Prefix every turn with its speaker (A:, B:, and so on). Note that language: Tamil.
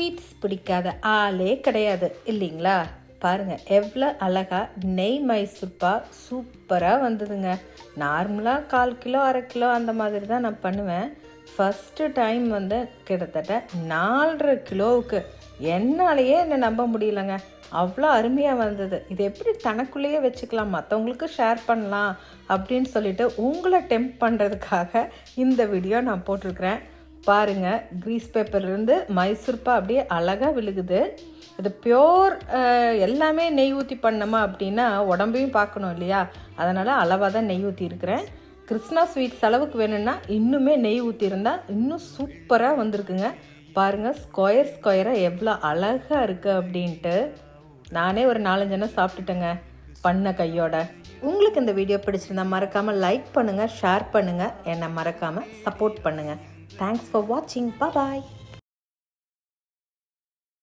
A: ஸ்வீட்ஸ் பிடிக்காத ஆளே கிடையாது இல்லைங்களா? பாருங்கள் எவ்வளோ அழகாக நெய் மைசூர்பா சூப்பராக வந்ததுங்க. நார்மலாக 1/4 கிலோ 1/2 கிலோ அந்த மாதிரி தான் நான் பண்ணுவேன். ஃபஸ்ட்டு டைம் வந்து கிட்டத்தட்ட 4.5 கிலோவுக்கு என்னாலேயே என்னை நம்ப முடியலங்க. அவ்வளோ அருமையாக வந்தது. இது எப்படி தனக்குள்ளேயே வச்சுக்கலாம், மற்றவங்களுக்கு ஷேர் பண்ணலாம் அப்படின்னு சொல்லிட்டு உங்களை டெம்ப் பண்ணுறதுக்காக இந்த வீடியோ நான் போட்டிருக்கிறேன். பாருங்கள், க்ரீஸ் பேப்பர்லேருந்து மைசூர்பா அப்படியே அழகாக விழுகுது. இது பியோர் எல்லாமே நெய் ஊற்றி பண்ணோமா அப்படின்னா உடம்பையும் பார்க்கணும் இல்லையா? அதனால் அளவாக தான் நெய் ஊற்றி இருக்கிறேன். கிருஷ்ணா ஸ்வீட்ஸ் அளவுக்கு வேணும்னா இன்னுமே நெய் ஊற்றிருந்தா இன்னும் சூப்பராக வந்திருக்குங்க. பாருங்கள் ஸ்கொயராக எவ்வளோ அழகாக இருக்குது அப்படின்ட்டு. நானே ஒரு 4-5 சாப்பிட்டுட்டேங்க பண்ண கையோட. உங்களுக்கு இந்த வீடியோ பிடிச்சிருந்தா மறக்காமல் லைக் பண்ணுங்கள், ஷேர் பண்ணுங்கள், என்னை மறக்காமல் சப்போர்ட் பண்ணுங்கள். Thanks for watching. Bye bye.